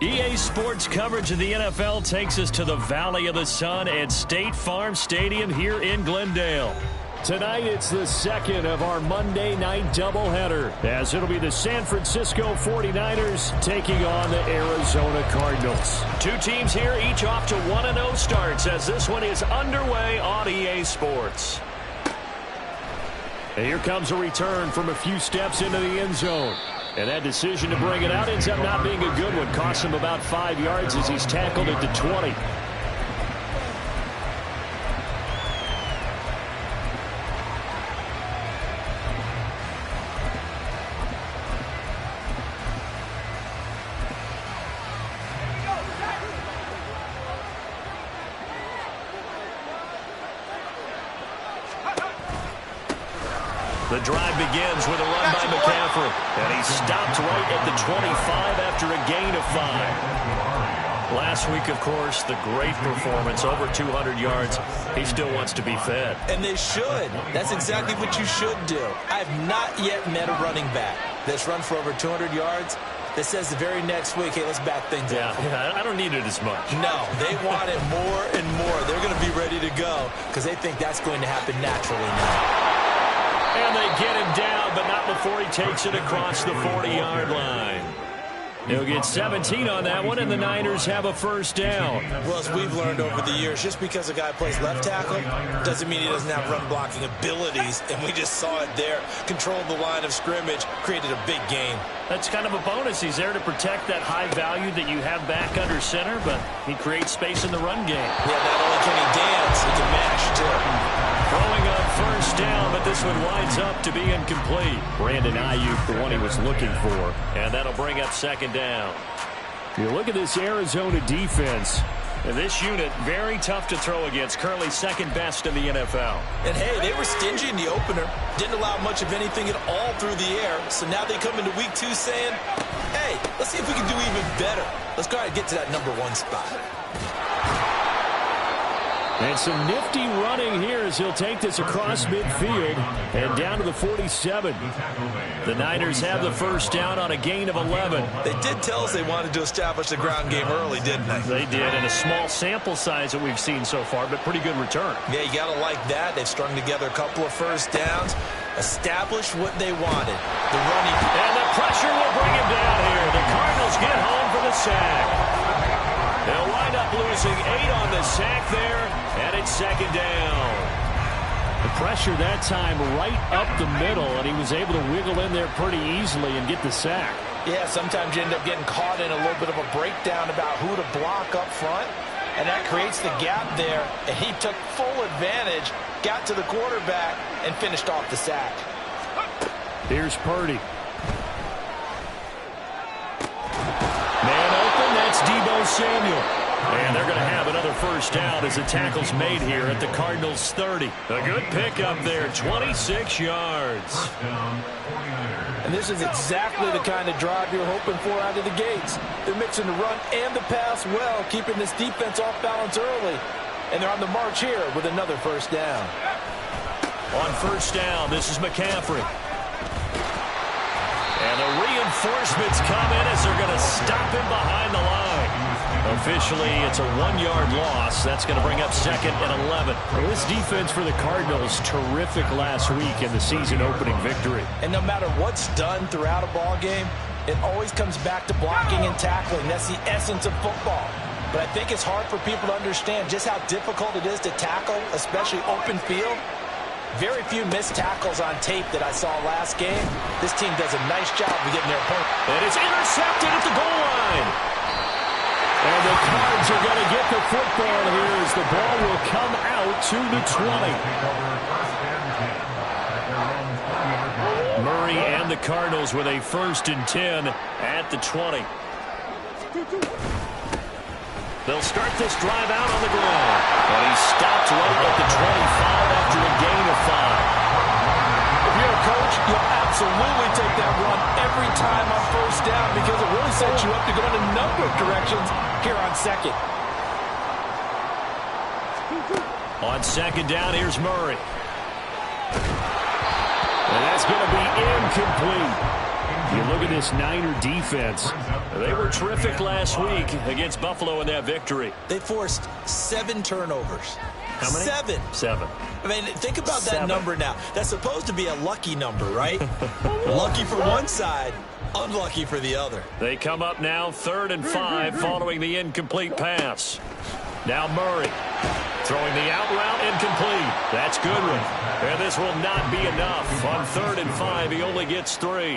EA Sports coverage of the NFL takes us to the Valley of the Sun at State Farm Stadium here in Glendale. Tonight, it's the second of our Monday night doubleheader, as it'll be the San Francisco 49ers taking on the Arizona Cardinals. Two teams here, each off to 1-0 starts, as this one is underway on EA Sports. And here comes a return from a few steps into the end zone. And that decision to bring it out ends up not being a good one. Costs him about 5 yards as he's tackled at the 20. The drive begins with a run by McCaffrey, and he's stopped right at the 25 after a gain of 5. Last week, of course, the great performance, over 200 yards. He still wants to be fed. And they should. That's exactly what you should do. I have not yet met a running back that's run for over 200 yards that says the very next week, hey, let's back things up. Yeah, I don't need it as much. No, they want it more and more. They're going to be ready to go because they think that's going to happen naturally now. And they get him down, but not before he takes it across the 40-yard line. He'll get 17 on that one, and the Niners have a first down. Well, as we've learned over the years, just because a guy plays left tackle doesn't mean he doesn't have run-blocking abilities, and we just saw it there. Controlled the line of scrimmage, created a big gain. That's kind of a bonus. He's there to protect that high value that you have back under center, but he creates space in the run game. Yeah, not only can he dance, he can mash, too. Throwing on first down, but this one winds up to be incomplete. Brandon Ayuk, the one he was looking for, and that'll bring up second down. You look at this Arizona defense, and this unit, very tough to throw against, currently second best in the NFL. And, hey, they were stingy in the opener, didn't allow much of anything at all through the air, so now they come into week 2 saying, hey, let's see if we can do even better. Let's go ahead and get to that number 1 spot. And some nifty running here as he'll take this across midfield and down to the 47. The Niners have the first down on a gain of 11. They did tell us they wanted to establish the ground game early, didn't they? They did, and a small sample size that we've seen so far, but pretty good return. Yeah, you got to like that. They've strung together a couple of first downs, established what they wanted. The running. And the pressure will bring him down here. The Cardinals get home for the sack. They'll wind up losing 8 on the sack there, and it's second down. The pressure that time right up the middle, and he was able to wiggle in there pretty easily and get the sack. Yeah, sometimes you end up getting caught in a little bit of a breakdown about who to block up front, and that creates the gap there, and he took full advantage, got to the quarterback, and finished off the sack. Here's Purdy. Man open, that's Deebo Samuel. And they're going to have another first down as the tackle's made here at the Cardinals' 30. A good pickup there, 26 yards. And this is exactly the kind of drive you're hoping for out of the gates. They're mixing the run and the pass well, keeping this defense off balance early. And they're on the march here with another first down. On first down, this is McCaffrey. And the reinforcements come in as they're going to stop him behind the line. Officially, it's a 1-yard loss. That's going to bring up second and 11. Well, this defense for the Cardinals, terrific last week in the season-opening victory. And no matter what's done throughout a ball game, it always comes back to blocking and tackling. That's the essence of football. But I think it's hard for people to understand just how difficult it is to tackle, especially open field. Very few missed tackles on tape that I saw last game. This team does a nice job of getting their opponent. And it's intercepted at the goal line. And the Cards are going to get the football here as the ball will come out to the 20. Murray and the Cardinals with a 1st and 10 at the 20. They'll start this drive out on the ground. And he stopped right at the 25 after a gain of 5. If you're a coach, you'll absolutely take that run every time on first down because it really sets you up to go in a number of directions here on second. On second down, here's Murray. And that's going to be incomplete. You look at this Niner defense. They were terrific last week against Buffalo in that victory. They forced 7 turnovers. How many? 7. 7. I mean, think about 7. that number now. That's supposed to be a lucky number, right? Lucky for one side, unlucky for the other. They come up now 3rd and 5 following the incomplete pass. Now Murray throwing the out route incomplete. That's Goodwin. And this will not be enough. On 3rd and 5, he only gets 3.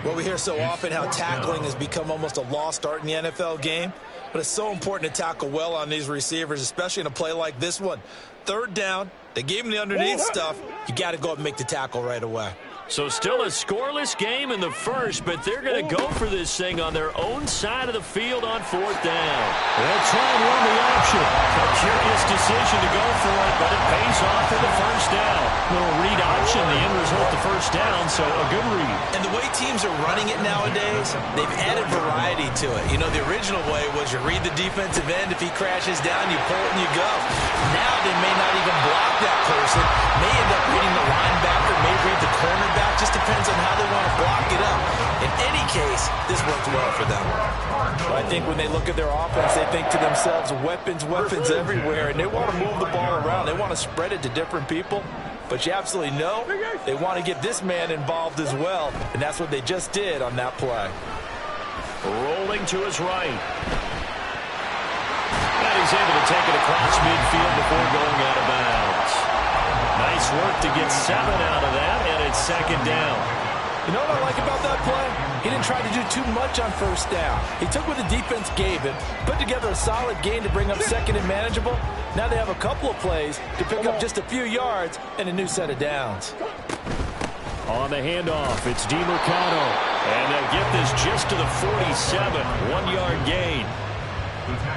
Well, we hear so often how tackling has become almost a lost art in the NFL game. But it's so important to tackle well on these receivers, especially in a play like this one. 3rd down, they gave him the underneath stuff. You got to go up and make the tackle right away. So still a scoreless game in the first, but they're going to go for this thing on their own side of the field on 4th down. They'll try and run the option. A curious decision to go for it, but it pays off for the first down. Little read option, the end result, the first down, so a good read. And the way teams are running it nowadays, they've added variety to it. You know, the original way was you read the defensive end. If he crashes down, you pull it and you go. Now they may not even block that person. May end up reading the linebacker, may read the cornerback. Just depends on how they want to block it up. In any case, this worked well for them. But I think when they look at their offense, they think to themselves, weapons everywhere, and they want to move the ball around. They want to spread it to different people. But you absolutely know they want to get this man involved as well, and that's what they just did on that play. Rolling to his right. And he's able to take it across midfield before going out of bounds. Nice work to get 7 out of that, and it's 2nd down. You know what I like about that play? He didn't try to do too much on 1st down. He took what the defense gave him, put together a solid gain to bring up 2nd and manageable. Now they have a couple of plays to pick up just a few yards and a new set of downs. On the handoff, it's DeMercado. And they'll get this just to the 47, 1-yard gain.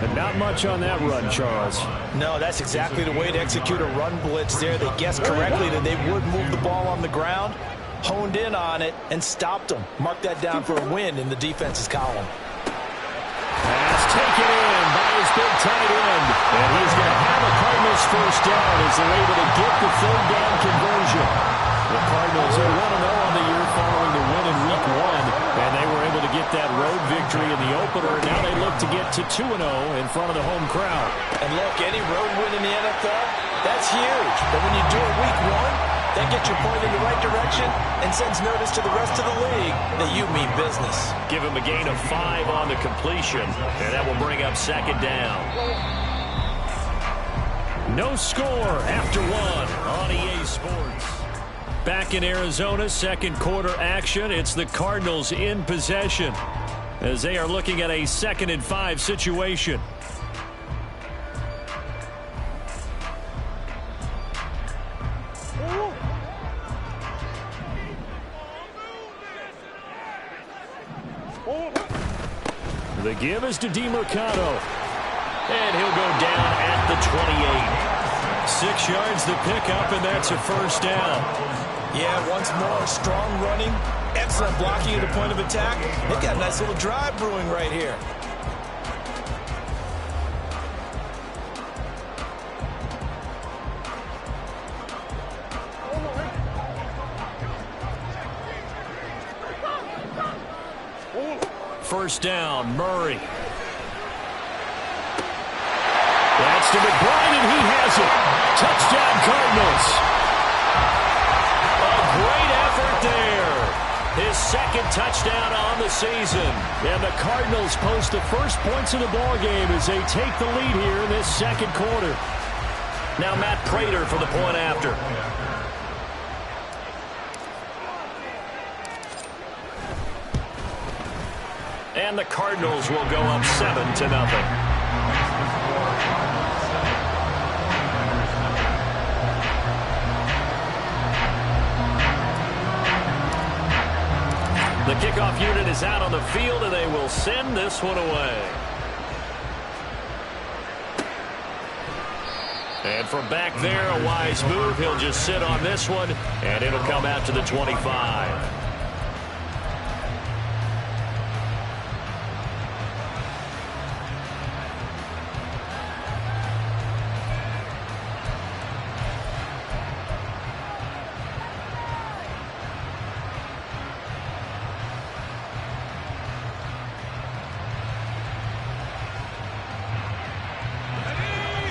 And not much on that run, Charles. No, that's exactly the way to execute a run blitz there. They guessed correctly that they would move the ball on the ground, honed in on it, and stopped them. Mark that down for a win in the defense's column. Pass taken in by his big tight end. And he's going to have a Cardinals first down as they're able to get the 3rd down conversion. The Cardinals are 1-0 on the year following the win in Week 1. And they were able to get that road victory in the opener. Now they look to get to 2-0 in front of the home crowd. And look, any road win in the NFL, that's huge. But when you do it Week 1, that gets you pointed in the right direction and sends notice to the rest of the league that you mean business. Give him a gain of 5 on the completion, and that will bring up 2nd down. No score after 1 on EA Sports. Back in Arizona, 2nd quarter action. It's the Cardinals in possession as they are looking at a 2nd and 5 situation. The give is to DeMercado. And he'll go down at the 28. 6 yards to pick up, and that's a first down. Yeah, once more, strong running, excellent blocking at the point of attack. They got a nice little drive brewing right here. First down, Murray. That's to McBride, and he has it. Touchdown, Cardinals. A great effort there. His 2nd touchdown on the season. And the Cardinals post the first points of the ballgame as they take the lead here in this 2nd quarter. Now Matt Prater for the point after. And the Cardinals will go up 7-0. The kickoff unit is out on the field, and they will send this one away. And from back there, a wise move. He'll just sit on this one, and it'll come out to the 25.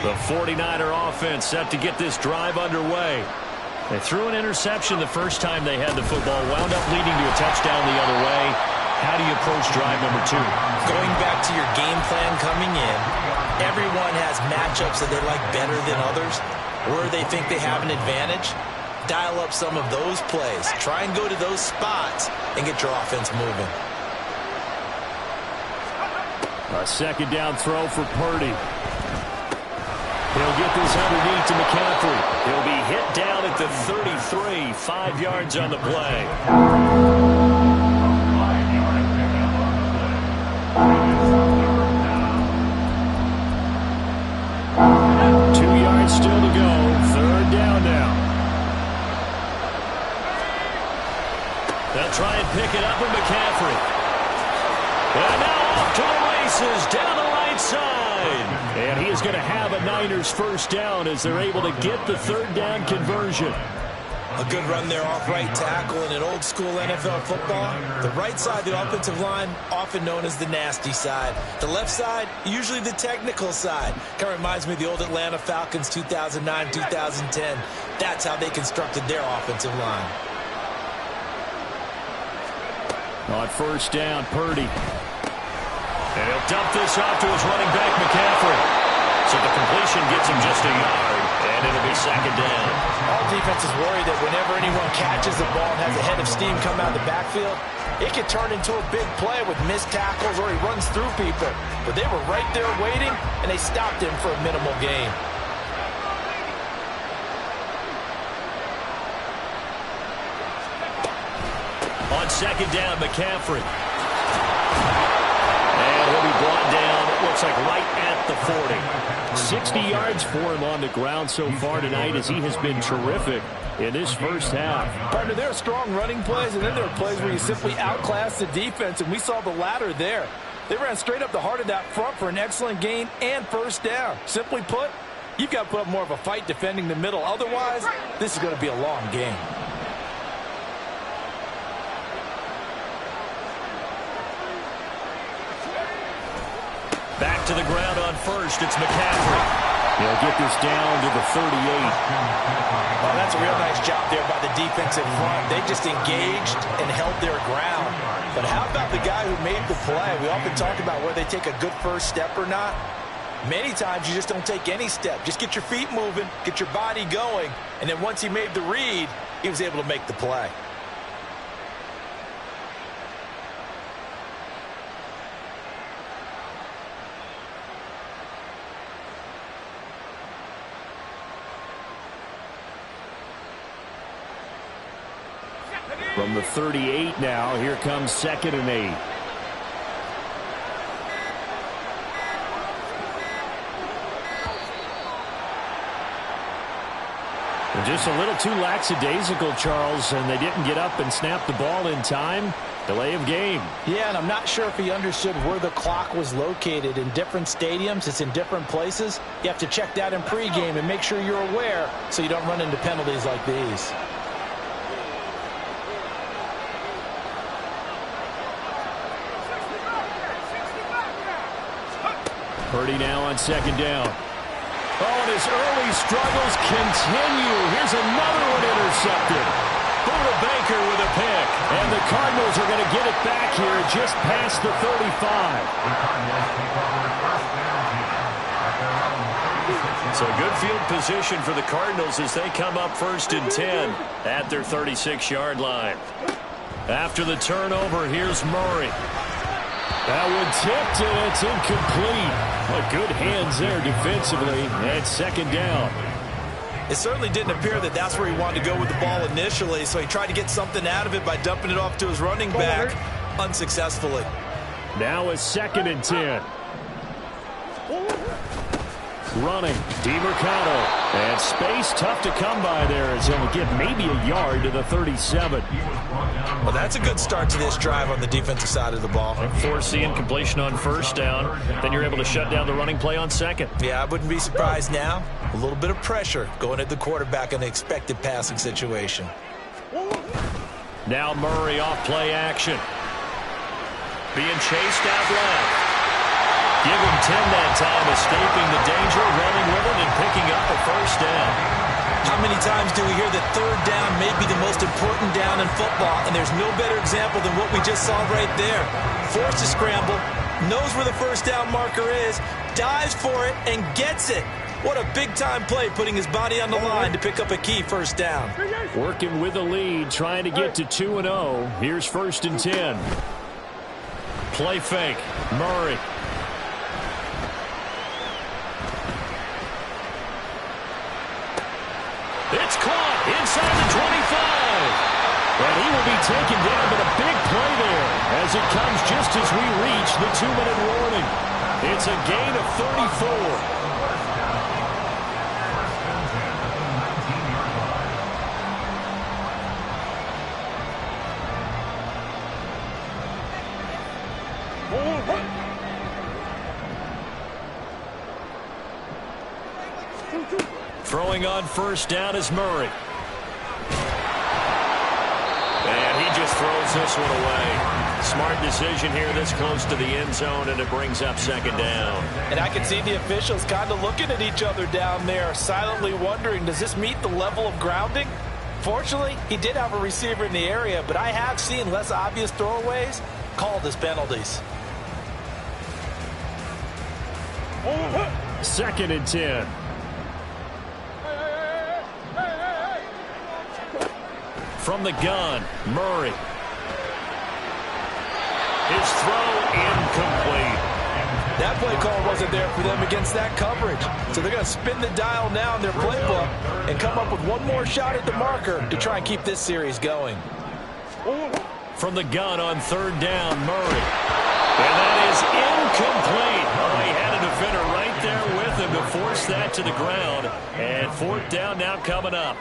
The 49er offense set to get this drive underway. They threw an interception the first time they had the football, wound up leading to a touchdown the other way. How do you approach drive number 2? Going back to your game plan coming in, everyone has matchups that they like better than others, where they think they have an advantage. Dial up some of those plays. Try and go to those spots and get your offense moving. A second down throw for Purdy. He'll get this underneath to McCaffrey. He'll be hit down at the 33, 5 yards on the play. 2 yards still to go. Third down now. They'll try and pick it up with McCaffrey. And now off to the races down the right side. And he is going to have a Niners first down as they're able to get the third down conversion. A good run there off right tackle in an old school NFL football. The right side, the offensive line, often known as the nasty side. The left side, usually the technical side. Kind of reminds me of the old Atlanta Falcons 2009, 2010. That's how they constructed their offensive line. On first down, Purdy. And he'll dump this off to his running back, McCaffrey. So the completion gets him just a yard, and it'll be second down. All defenses worry that whenever anyone catches the ball and has a head of steam come out of the backfield, it can turn into a big play with missed tackles or he runs through people. But they were right there waiting, and they stopped him for a minimal gain. On second down, McCaffrey. And he'll be brought down, it looks like right at the 40. 60 yards for him on the ground so far tonight as he has been terrific in this first half. Partner, there are strong running plays, and then there are plays where you simply outclass the defense, and we saw the latter there. They ran straight up the heart of that front for an excellent gain and first down. Simply put, you've got to put up more of a fight defending the middle. Otherwise, this is going to be a long game. Back to the ground on first. It's McCaffrey. He'll get this down to the 38. Oh, that's a real nice job there by the defensive front. They just engaged and held their ground. But how about the guy who made the play? We often talk about whether they take a good first step or not. Many times you just don't take any step. Just get your feet moving, get your body going, and then once he made the read, he was able to make the play. From the 38 now, here comes 2nd and 8. And just a little too lackadaisical, Charles, and they didn't get up and snap the ball in time. Delay of game. Yeah, and I'm not sure if he understood where the clock was located. In different stadiums, it's in different places. You have to check that in pregame and make sure you're aware so you don't run into penalties like these. Purdy now on second down. Oh, and his early struggles continue. Here's another one intercepted. Buda Baker with a pick. And the Cardinals are going to get it back here just past the 35. So good field position for the Cardinals as they come up 1st and 10 at their 36-yard line. After the turnover, here's Murray. That one tipped, and it's incomplete. But good hands there defensively, and 2nd down. It certainly didn't appear that that's where he wanted to go with the ball initially, so he tried to get something out of it by dumping it off to his running back unsuccessfully. Now a 2nd and 10. Running, DeMarcano. And space tough to come by there as he'll get maybe a yard to the 37. Well, that's a good start to this drive on the defensive side of the ball. Foreseeing completion on first down. Then you're able to shut down the running play on second. Yeah, I wouldn't be surprised now. A little bit of pressure going at the quarterback in the expected passing situation. Now Murray off play action. Being chased out left. Give him 10 that time, escaping the danger, running with it, and picking up a first down. How many times do we hear that third down may be the most important down in football, and there's no better example than what we just saw right there. Forced to scramble, knows where the first down marker is, dives for it, and gets it. What a big-time play, putting his body on the line to pick up a key first down. Working with the lead, trying to get to 2-0. Here's 1st and 10. Play fake. Murray. It's caught inside the 25. And he will be taken down, but a big play there as it comes just as we reach the 2-minute warning. It's a gain of 34. Throwing on first down is Murray. And he just throws this one away. Smart decision here this close to the end zone, and it brings up 2nd down. And I can see the officials kind of looking at each other down there, silently wondering, does this meet the level of grounding? Fortunately, he did have a receiver in the area, but I have seen less obvious throwaways called as penalties. 2nd and 10. From the gun, Murray. His throw incomplete. That play call wasn't there for them against that coverage. So they're going to spin the dial now in their playbook and come up with one more shot at the marker to try and keep this series going. From the gun on 3rd down, Murray. And that is incomplete. Oh, he had a defender right there with him to force that to the ground. And 4th down now coming up.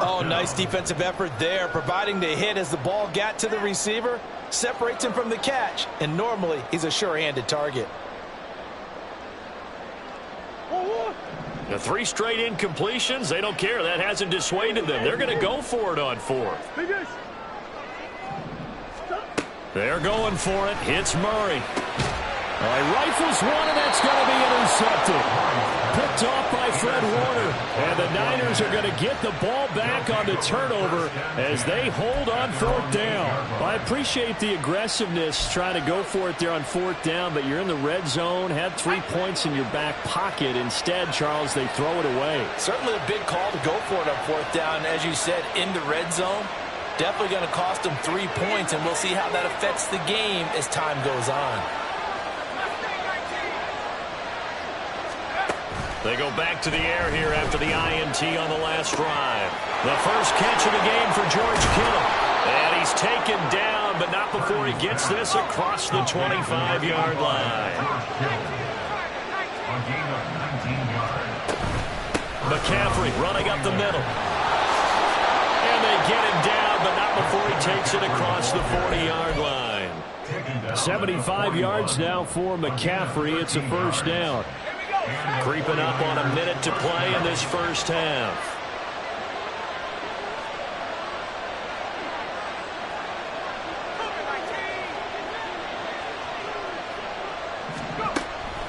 Oh, nice defensive effort there, providing the hit as the ball got to the receiver, separates him from the catch, and normally he's a sure-handed target. The 3 straight incompletions, they don't care. That hasn't dissuaded them. They're going to go for it on 4th. They're going for it. Hits Murray. He rifles one, and that's going to be intercepted. Picked off by Fred Warner. And the Niners are going to get the ball back on the turnover as they hold on 4th down. I appreciate the aggressiveness trying to go for it there on 4th down, but you're in the red zone, had 3 points in your back pocket. Instead, Charles, they throw it away. Certainly a big call to go for it on 4th down, as you said, in the red zone. Definitely going to cost them 3 points, and we'll see how that affects the game as time goes on. They go back to the air here after the INT on the last drive. The first catch of the game for George Kittle. And he's taken down, but not before he gets this across the 25-yard line. McCaffrey running up the middle. And they get him down, but not before he takes it across the 40-yard line. 75 yards now for McCaffrey. It's a first down. Creeping up on a minute to play in this first half.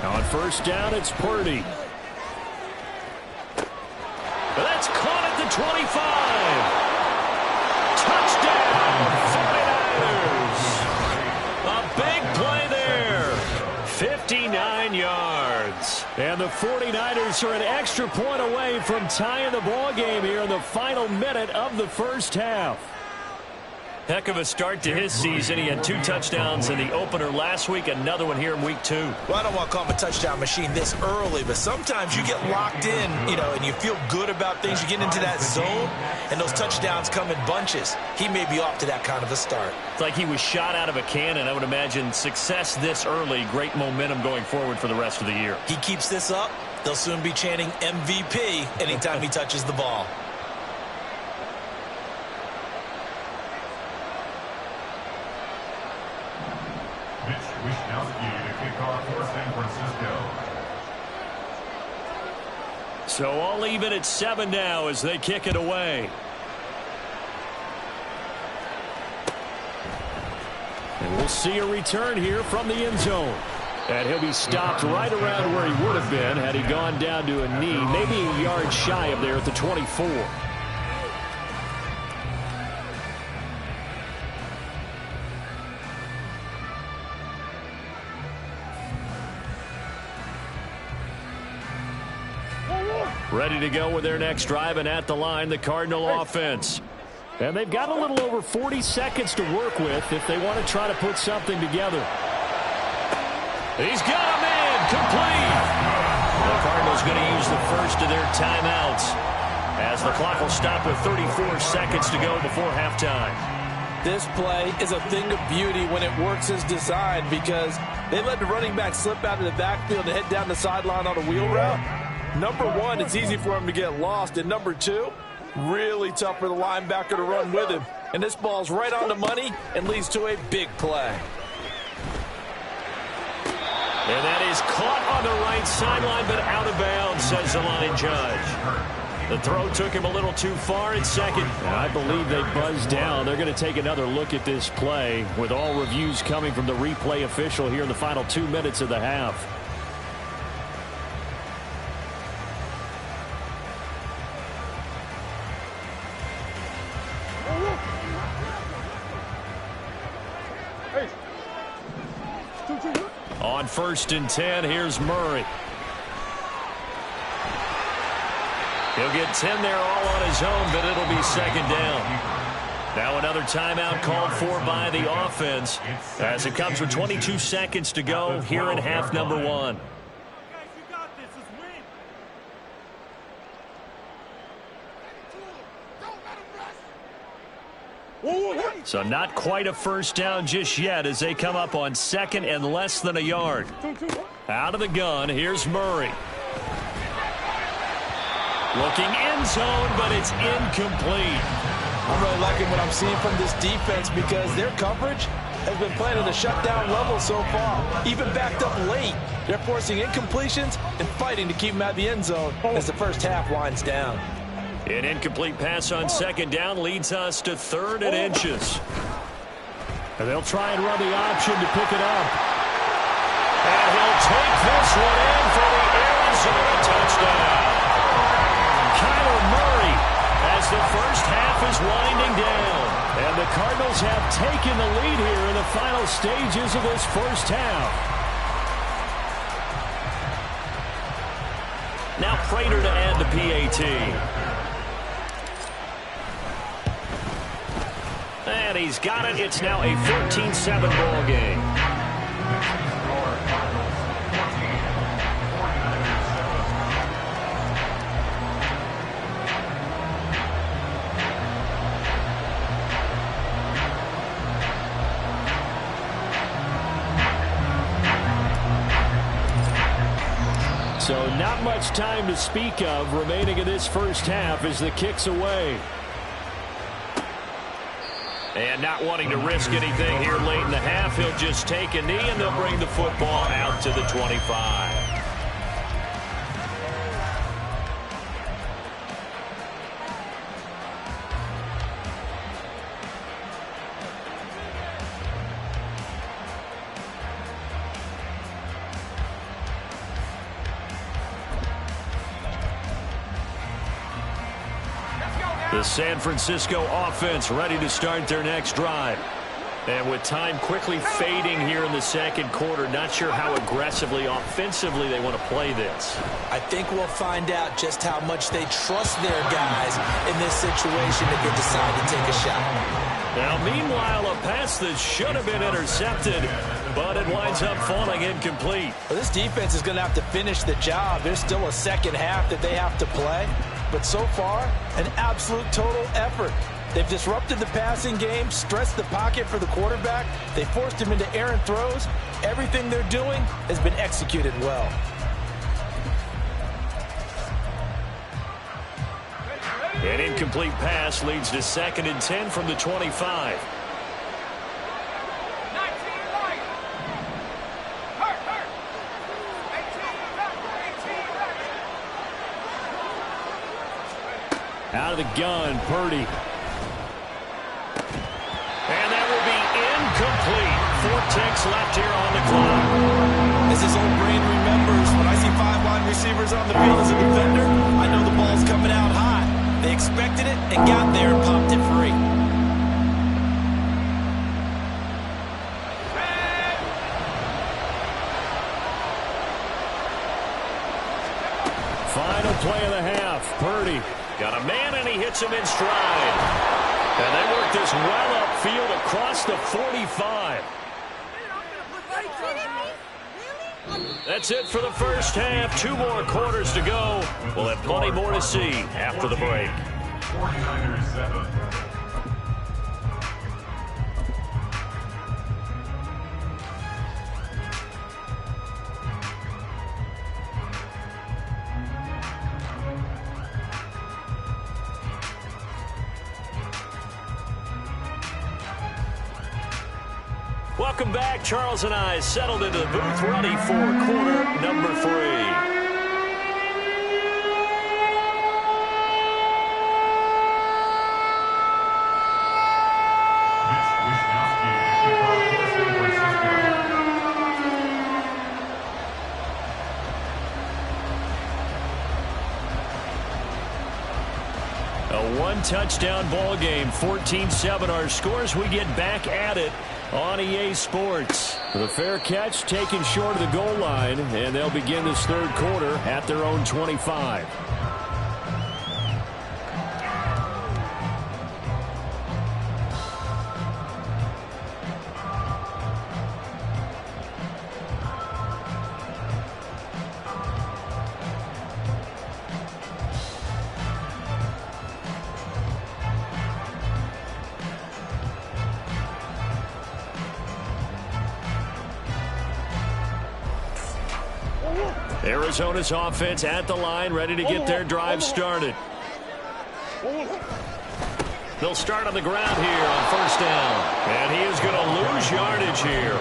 On first down, it's Purdy. That's caught at the 25. Touchdown, 49ers. A big play there. 59 yards. And the 49ers are an extra point away from tying the ball game here in the final minute of the first half. Heck of a start to his season. He had 2 touchdowns in the opener last week, another one here in week 2. Well, I don't want to call him a touchdown machine this early, but sometimes you get locked in, and you feel good about things. You get into that zone, and those touchdowns come in bunches. He may be off to that kind of a start. It's like he was shot out of a cannon. I would imagine success this early, great momentum going forward for the rest of the year. He keeps this up, they'll soon be chanting MVP anytime he touches the ball. So all even at 7 now as they kick it away. And we'll see a return here from the end zone. And he'll be stopped right around where he would have been had he gone down to a knee, maybe a yard shy of there at the 24. Ready to go with their next drive, and at the line, the Cardinal offense. And they've got a little over 40 seconds to work with if they want to try to put something together. He's got a man complete. The Cardinals going to use the first of their timeouts as the clock will stop with 34 seconds to go before halftime. This play is a thing of beauty when it works as designed because they let the running back slip out of the backfield and head down the sideline on a wheel route. Number one, it's easy for him to get lost. And number two, really tough for the linebacker to run with him. And this ball's right on the money and leads to a big play. And that is caught on the right sideline, but out of bounds, says the line judge. The throw took him a little too far at second. And I believe they buzzed down. They're going to take another look at this play with all reviews coming from the replay official here in the final 2 minutes of the half. On 1st and 10, here's Murray. He'll get 10 there all on his own, but it'll be second down. Now another timeout called for by the offense as it comes with 22 seconds to go here in half number one. So not quite a first down just yet as they come up on second and less than a yard. Out of the gun, here's Murray. Looking end zone, but it's incomplete. I'm really liking what I'm seeing from this defense because their coverage has been playing at a shutdown level so far. Even backed up late, they're forcing incompletions and fighting to keep them out of the end zone as the first half winds down. An incomplete pass on second down leads us to 3rd and inches. And they'll try and run the option to pick it up. And he'll take this one in for the Arizona touchdown. Kyler Murray as the first half is winding down. And the Cardinals have taken the lead here in the final stages of this first half. Now Prater to add the PAT. And he's got it. It's now a 14-7 ball game. So not much time to speak of remaining in this first half as the kick's away. And not wanting to risk anything here late in the half, he'll just take a knee and they'll bring the football out to the 25. The San Francisco offense ready to start their next drive. And with time quickly fading here in the second quarter, not sure how aggressively, offensively they want to play this. I think we'll find out just how much they trust their guys in this situation if they decide to take a shot. Now, meanwhile, a pass that should have been intercepted, but it winds up falling incomplete. Well, this defense is going to have to finish the job. There's still a second half that they have to play. But so far, an absolute total effort. They've disrupted the passing game, stressed the pocket for the quarterback. They forced him into errant throws. Everything they're doing has been executed well. An incomplete pass leads to 2nd and 10 from the 25. Out of the gun, Purdy. And that will be incomplete. 4 ticks left here on the clock. As his old brain remembers, when I see 5 wide receivers on the field as a defender, I know the ball's coming out high. They expected it and got there and popped it free. Final play of the half. Purdy got a man, and he hits him in stride. And they work this well upfield across the 45. That's it for the first half. 2 more quarters to go. We'll have plenty more to see after the break. 49ers 7. Welcome back. Charles and I settled into the booth, ready for quarter number 3. A 1-touchdown ball game, 14-7 our scores. We get back at it on EA Sports. The fair catch taken short of the goal line, and they'll begin this third quarter at their own 25. Arizona's offense at the line, ready to get their drive started. They'll start on the ground here on first down. And he is going to lose yardage here.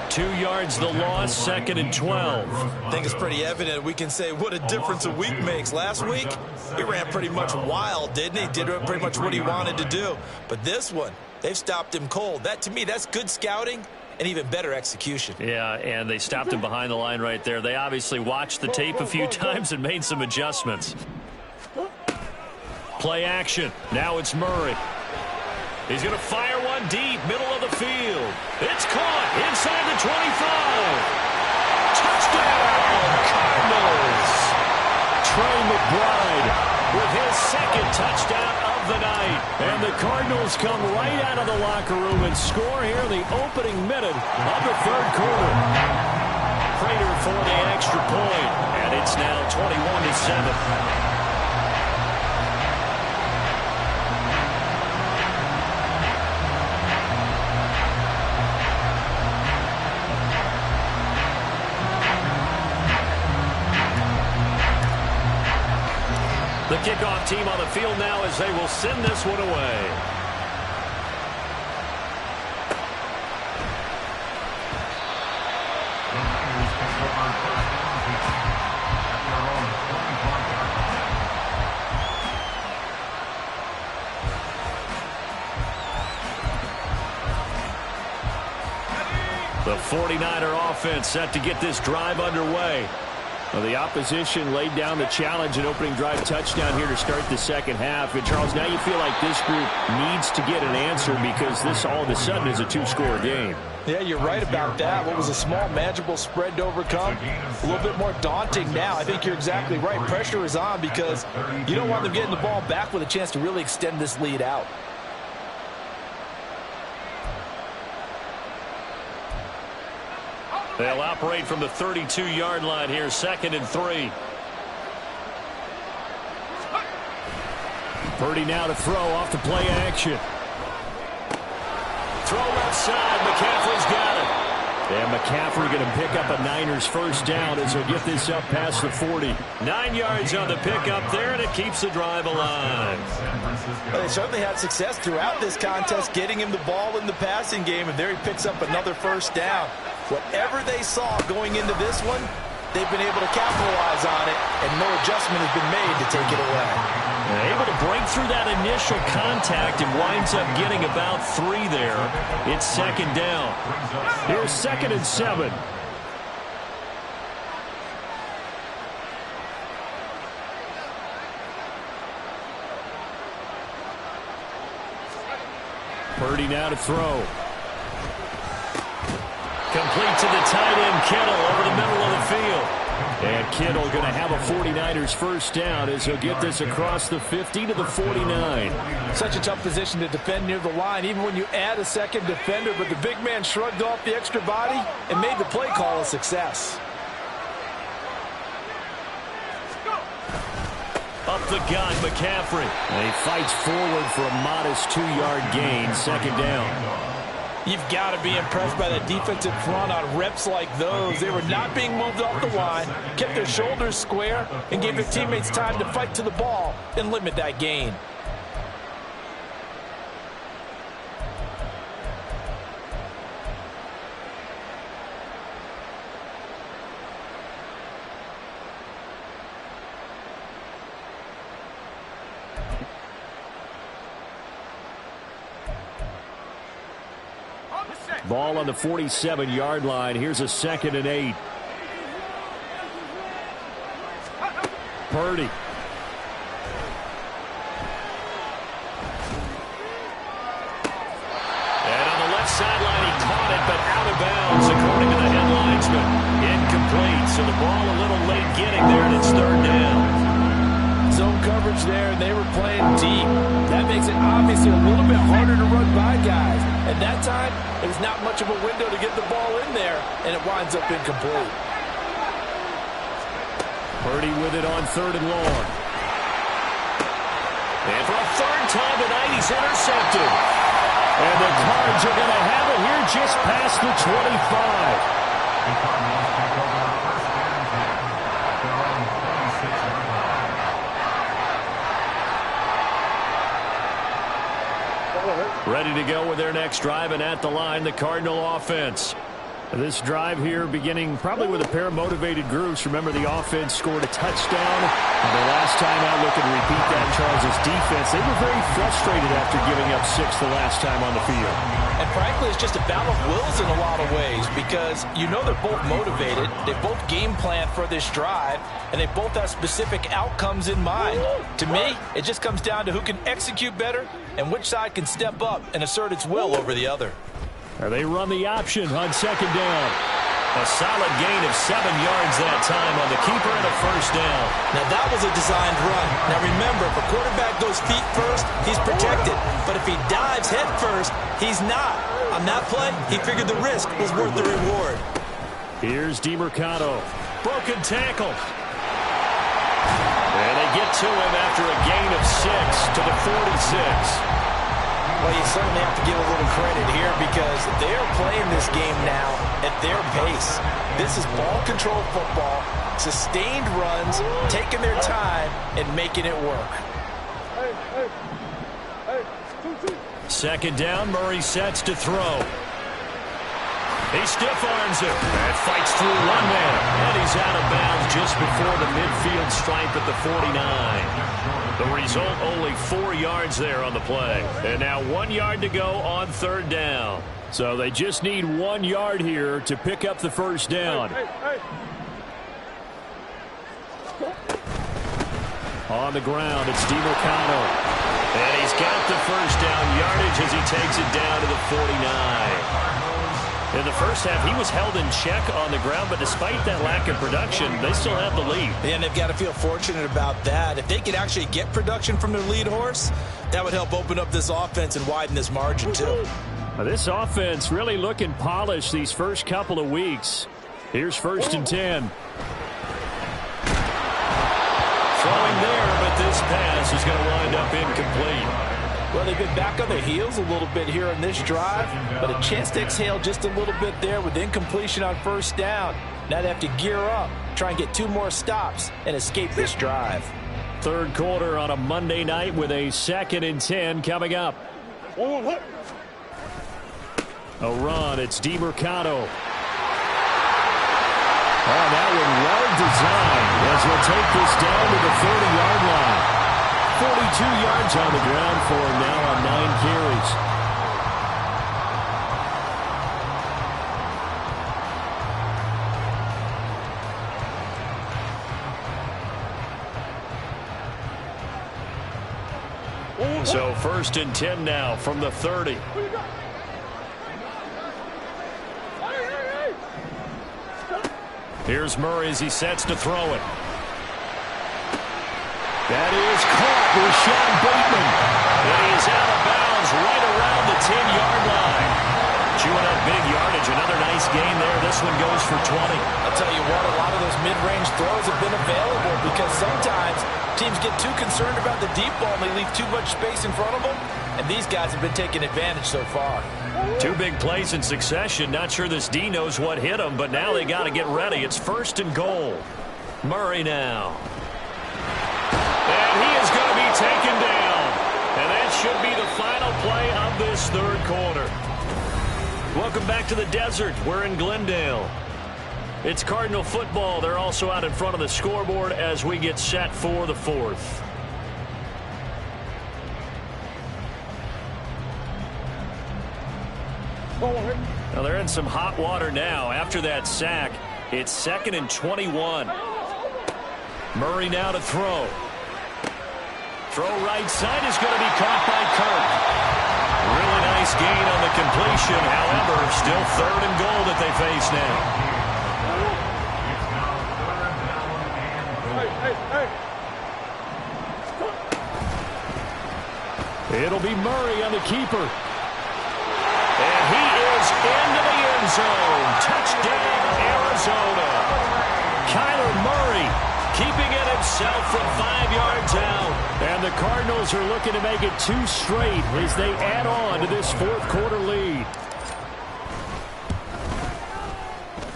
2 yards the loss, 2nd and 12. I think it's pretty evident. We can say what a difference a week makes. Last week, he ran pretty much wild, didn't he? Did pretty much what he wanted to do. But this one, they've stopped him cold. That, to me, that's good scouting and even better execution. Yeah, and they stopped him behind the line right there. They obviously watched the tape a few times and made some adjustments. Play action. Now it's Murray. He's going to fire one deep, middle of the field. It's caught inside the 25. Touchdown, Cardinals. Trey McBride with his 2nd touchdown of the night. And the Cardinals come right out of the locker room and score here in the opening minute of the third quarter. Prater for the extra point, and it's now 21-7. The kickoff team on the field now as they will send this one away. The 49er offense set to get this drive underway. Well, the opposition laid down the challenge and opening drive touchdown here to start the second half. And, Charles, now you feel like this group needs to get an answer because this all of a sudden is a 2-score game. Yeah, you're right about that. What was a small, manageable spread to overcome, a little bit more daunting now. I think you're exactly right. Pressure is on because you don't want them getting the ball back with a chance to really extend this lead out. They'll operate from the 32-yard line here, 2nd and 3. Purdy now to throw off the play action. Throw left side. McCaffrey's got it. And McCaffrey going to pick up a Niners first down as he'll get this up past the 40. 9 yards on the pickup there, and it keeps the drive alive. Well, they certainly had success throughout this contest getting him the ball in the passing game, and there he picks up another first down. Whatever they saw going into this one, they've been able to capitalize on it, and no adjustment has been made to take it away. Able to break through that initial contact and winds up getting about 3 there. It's 2nd down. Here's 2nd and 7. Purdy now to throw. Complete to the tight end, Kittle, over the middle of the field. And Kittle going to have a 49ers first down as he'll get this across the 50 to the 49. Such a tough position to defend near the line, even when you add a second defender, but the big man shrugged off the extra body and made the play call a success. Up the gun, McCaffrey. And he fights forward for a modest 2-yard gain, second down. You've got to be impressed by the defensive front on reps like those. They were not being moved off the line, kept their shoulders square, and gave their teammates time to fight to the ball and limit that gain. Ball on the 47-yard line. Here's a 2nd and 8. Purdy. And on the left sideline, he caught it, but out of bounds, according to the head linesman. Incomplete, so the ball a little late getting there, and it's 3rd down. Zone coverage there, and they were playing deep. That makes it obviously a little bit harder to run by guys. At that time, it was not much of a window to get the ball in there, and it winds up incomplete. Purdy with it on 3rd and long. And for a 3rd time tonight, he's intercepted. And the Cards are going to have it here just past the 25. The Cardinals take over on 1st and 10. Their own 26-yard line. Ready to go with their next drive, and at the line, the Cardinal offense. This drive here beginning probably with a pair of motivated groups. Remember, the offense scored a touchdown. And the last time out, looking to repeat that, Charles' defense, they were very frustrated after giving up 6 the last time on the field. And frankly, it's just a battle of wills in a lot of ways, because you know they're both motivated, they both game plan for this drive, and they both have specific outcomes in mind. To me, it just comes down to who can execute better and which side can step up and assert its will over the other. They run the option on 2nd down. A solid gain of 7 yards that time on the keeper and a first down. Now that was a designed run. Now remember, if a quarterback goes feet first, he's protected. But if he dives head first, he's not. On that play, he figured the risk was worth the reward. Here's DeMercado. Broken tackle. And they get to him after a gain of 6 to the 46. Well, you certainly have to give a little credit here, because they're playing this game now at their pace. This is ball control football, sustained runs, taking their time, and making it work. 2nd down, Murray sets to throw. He stiff arms it. And fights through one man. And he's out of bounds just before the midfield stripe at the 49. The result, only 4 yards there on the play. And now 1 yard to go on 3rd down. So they just need 1 yard here to pick up the first down. On the ground, it's DeMercado. And he's got the first down yardage as he takes it down to the 49. In the first half, he was held in check on the ground, but despite that lack of production, they still have the lead. And they've got to feel fortunate about that. If they could actually get production from their lead horse, that would help open up this offense and widen this margin too. This offense really looking polished these first couple of weeks. Here's 1st and 10. Throwing there, but this pass is going to wind up incomplete. Well, they've been back on their heels a little bit here on this drive, but a chance to exhale just a little bit there with incompletion on 1st down. Now they have to gear up, try and get 2 more stops, and escape this drive. 3rd quarter on a Monday night with a 2nd and 10 coming up. A run, it's DeMercado. Oh, that one well designed as we'll take this down to the 30-yard line. 42 yards on the ground for him now on 9 carries. So 1st and 10 now from the 30. Here's Murray as he sets to throw it. That is caught with Sean Bateman. And he is out of bounds right around the 10-yard line. Chewing up big yardage. Another nice gain there. This one goes for 20. I'll tell you what, a lot of those mid-range throws have been available because sometimes teams get too concerned about the deep ball and they leave too much space in front of them. And these guys have been taking advantage so far. 2 big plays in succession. Not sure this D knows what hit him, but now they got to get ready. It's 1st and goal. Murray now. And he is going to be taken down. And that should be the final play of this 3rd quarter. Welcome back to the desert. We're in Glendale. It's Cardinal football. They're also out in front of the scoreboard as we get set for the 4th. Now they're in some hot water now. After that sack, it's 2nd and 21. Murray now to throw. Throw right side is going to be caught by Kirk. Really nice gain on the completion. However, still 3rd and goal that they face now. It'll be Murray on the keeper. And he is into the end zone. Touchdown, Arizona. Kyler Murray keeping it himself from 5 yards out. And the Cardinals are looking to make it 2 straight as they add on to this 4th quarter lead.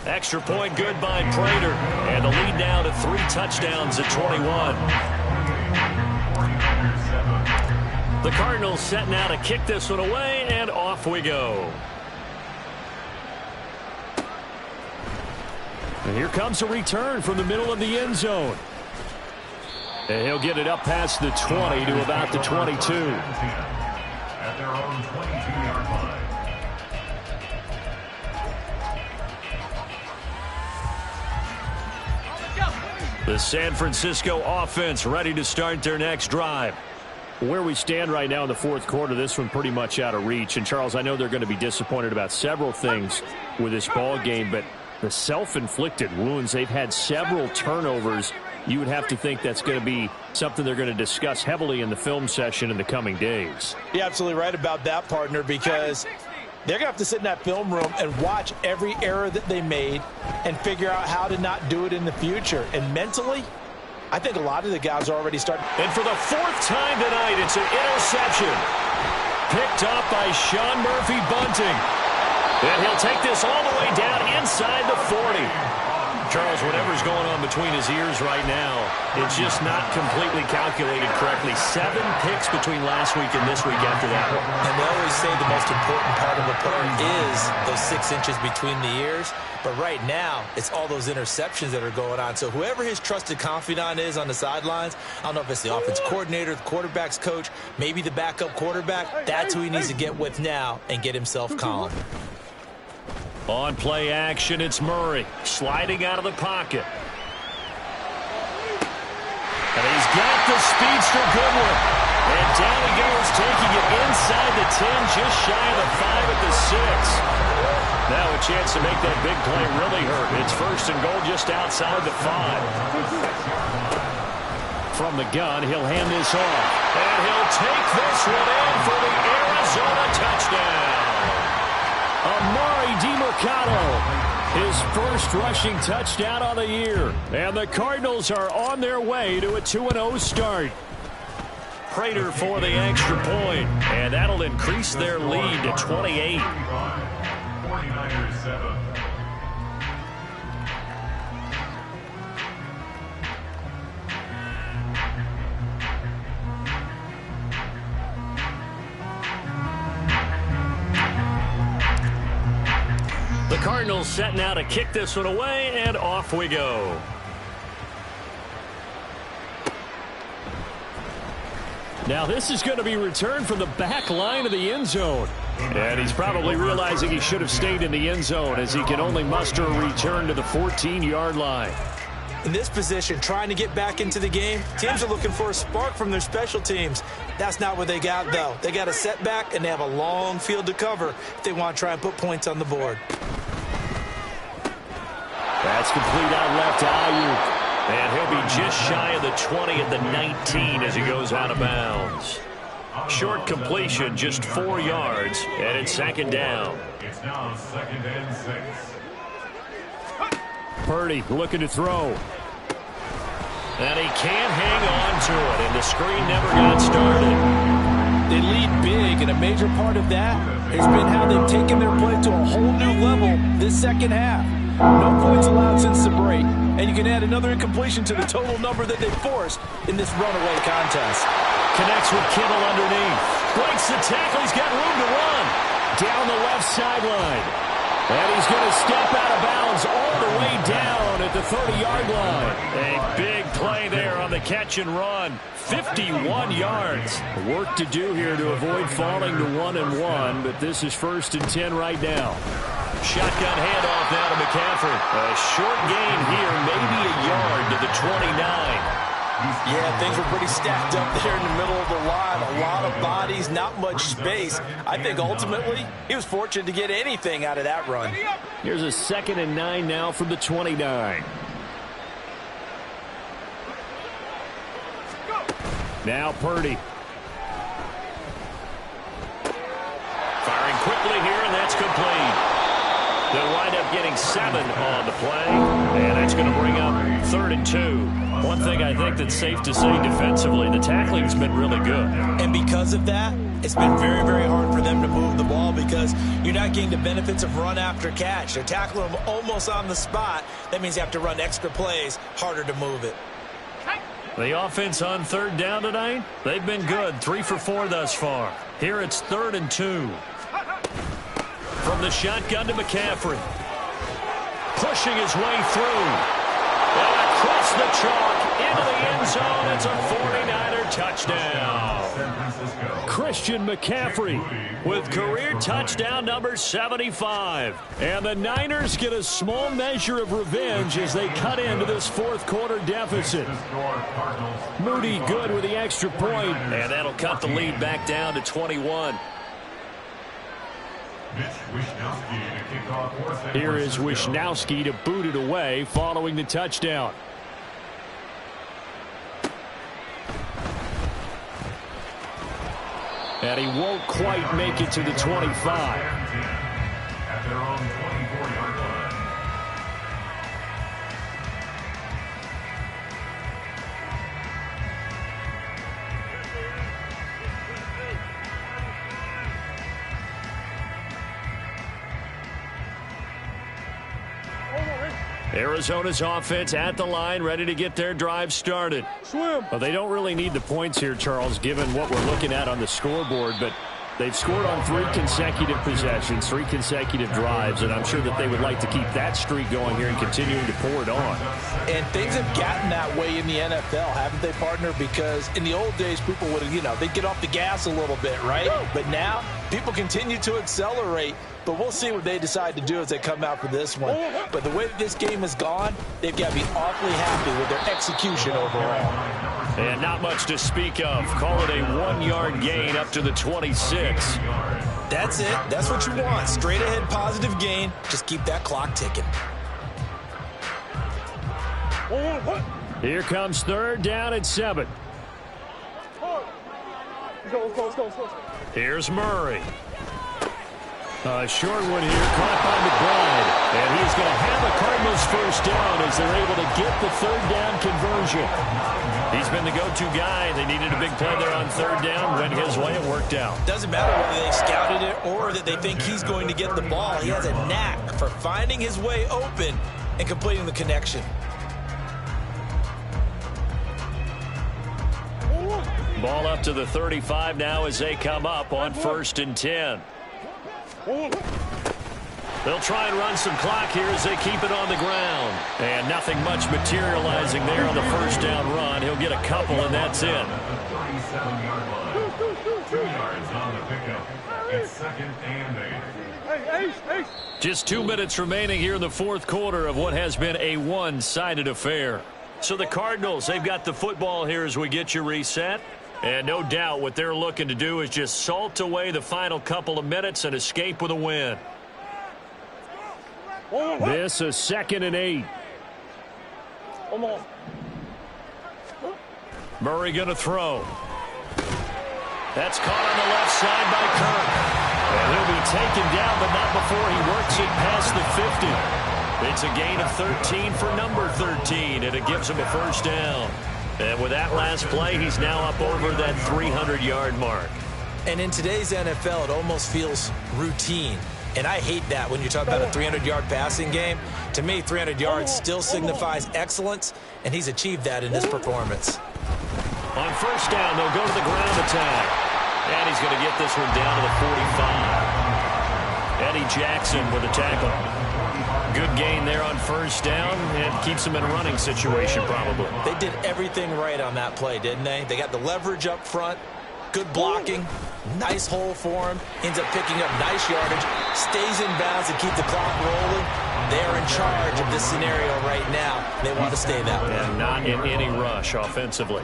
Extra point good by Prater. And the lead now to 3 touchdowns at 21. The Cardinals set now to kick this one away, and off we go. And here comes a return from the middle of the end zone. And he'll get it up past the 20 to about the 22. At their own 22-yard line. The San Francisco offense ready to start their next drive. Where we stand right now in the 4th quarter, this one pretty much out of reach. And, Charles, I know they're going to be disappointed about several things with this ball game, but the self-inflicted wounds, they've had several turnovers. You would have to think that's going to be something they're going to discuss heavily in the film session in the coming days. You're absolutely right about that, partner, because they're going to have to sit in that film room and watch every error that they made and figure out how to not do it in the future. And mentally, I think a lot of the guys are already starting. And for the 4th time tonight, it's an interception. Picked up by Sean Murphy-Bunting. And he'll take this all the way down inside the 40. Charles, whatever's going on between his ears right now, it's just not completely calculated correctly. 7 picks between last week and this week after that one. And they always say the most important part of a player is those 6 inches between the ears. But right now, it's all those interceptions that are going on. So whoever his trusted confidant is on the sidelines, I don't know if it's the offense coordinator, the quarterback's coach, maybe the backup quarterback, that's who he needs to get with now and get himself calm. On play action, it's Murray sliding out of the pocket. And he's got the speedster Goodwin. And down he goes, taking it inside the 10, just shy of the 5 at the 6. Now a chance to make that big play really hurt. It's 1st and goal just outside the 5. From the gun, he'll hand this off. And he'll take this one in for the Arizona touchdown. Amari DiMercato, his first rushing touchdown on the year. And the Cardinals are on their way to a 2-0 start. Prater for the extra point, and that'll increase their lead to 28. 49ers 7. The Cardinals set now to kick this one away, and off we go. Now this is going to be returned from the back line of the end zone. And he's probably realizing he should have stayed in the end zone as he can only muster a return to the 14-yard line. In this position, trying to get back into the game, teams are looking for a spark from their special teams. That's not what they got, though. They got a setback, and they have a long field to cover if they want to try and put points on the board. That's complete out left to Ayuk. And he'll be just shy of the 20 at the 19 as he goes out of bounds. Short completion, just 4 yards, and it's second down. It's now 2nd and 6. Purdy looking to throw. And he can't hang on to it, and the screen never got started. They lead big, and a major part of that has been how they've taken their play to a whole new level this second half. No points allowed since the break, and you can add another incompletion to the total number that they forced in this runaway contest. Connects with Kittle underneath. Breaks the tackle. He's got room to run. Down the left sideline. And he's going to step out of bounds all the way down at the 30-yard line. A big play there on the catch and run. 51 yards. Work to do here to avoid falling to 1-1, but this is 1st and 10 right now. Shotgun handoff now to McCaffrey. A short gain here, maybe a yard to the 29. Yeah, things were pretty stacked up there in the middle of the line. A lot of bodies, not much space. I think ultimately he was fortunate to get anything out of that run. Here's a 2nd and 9 now from the 29. Now Purdy. Firing quickly here, and that's complete. They'll wind up getting 7 on the play, and that's going to bring up 3rd and 2. One thing I think that's safe to say defensively, the tackling's been really good. And because of that, it's been very, very hard for them to move the ball because you're not getting the benefits of run after catch. They're tackling them almost on the spot. That means you have to run extra plays, harder to move it. The offense on 3rd down tonight, they've been good. 3 for 4 thus far. Here it's 3rd and 2. From the shotgun to McCaffrey. Pushing his way through. And across the chalk into the end zone. It's a 49er touchdown. Christian McCaffrey with career touchdown number 75. And the Niners get a small measure of revenge as they cut into this 4th quarter deficit. Moody good with the extra point. And that'll cut the lead back down to 21. Here is Wishnowski to boot it away following the touchdown. And he won't quite make it to the 25. At their own 24-yard line. Arizona's offense at the line, ready to get their drive started. Well, they don't really need the points here, Charles, given what we're looking at on the scoreboard, but they've scored on 3 consecutive possessions, 3 consecutive drives, and I'm sure that they would like to keep that streak going here and continuing to pour it on. And things have gotten that way in the NFL, haven't they, partner? Because in the old days, people would, they'd get off the gas a little bit, right? But now, people continue to accelerate. But we'll see what they decide to do as they come out for this one. But the way that this game has gone, they've got to be awfully happy with their execution overall. And not much to speak of. Call it a 1-yard gain up to the 26. That's it. That's what you want. Straight ahead positive gain. Just keep that clock ticking. Here comes 3rd down and 7. Here's Murray. Short one here, caught by McBride. And he's going to have a Cardinals 1st down as they're able to get the 3rd down conversion. He's been the go-to guy. They needed a big play there on 3rd down. Went his way, it worked out. Doesn't matter whether they scouted it or that they think he's going to get the ball. He has a knack for finding his way open and completing the connection. Ball up to the 35 now as they come up on 1st and 10. They'll try and run some clock here as they keep it on the ground. And nothing much materializing there on the 1st down run. He'll get a couple, and that's it. 37-yard line. 2 yards on the pickup. It's 2nd and 8. Just 2 minutes remaining here in the fourth quarter of what has been a one-sided affair. So the Cardinals, they've got the football here as we get you reset. And no doubt what they're looking to do is just salt away the final couple of minutes and escape with a win. This is 2nd and 8. Murray going to throw. That's caught on the left side by Kirk. And he'll be taken down, but not before he works it past the 50. It's a gain of 13 for number 13, and it gives him a first down. And with that last play, he's now up over that 300-yard mark. And in today's NFL, it almost feels routine. And I hate that when you talk about a 300-yard passing game. To me, 300 yards still signifies excellence, and he's achieved that in this performance. On first down, they'll go to the ground attack. And he's going to get this one down to the 45. Eddie Jackson with a tackle. Good gain there on first down, and keeps him in a running situation probably. They did everything right on that play, didn't they? They got the leverage up front, good blocking, nice hole for him, ends up picking up nice yardage, stays in bounds to keep the clock rolling. They're in charge of this scenario right now. They want to stay that way. And not in any rush offensively.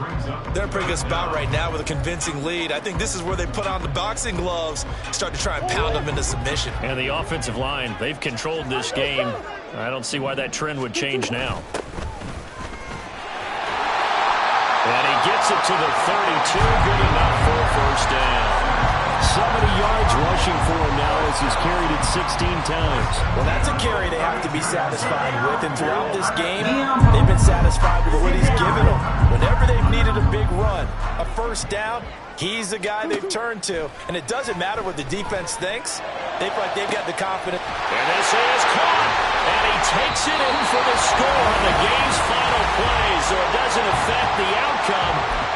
They're in a pretty good spot right now with a convincing lead. I think this is where they put on the boxing gloves, start to try and pound them into submission. And the offensive line, they've controlled this game. I don't see why that trend would change now. And he gets it to the 32. Good enough for a first down. 70 yards rushing for him now as he's carried it 16 times. Well, that's a carry they have to be satisfied with. And throughout this game, they've been satisfied with what he's given them. Whenever they've needed a big run, a first down, he's the guy they've turned to. And it doesn't matter what the defense thinks. They feel like they've got the confidence. And this is caught. And he takes it in for the score on the game's final play. So it doesn't affect the outcome.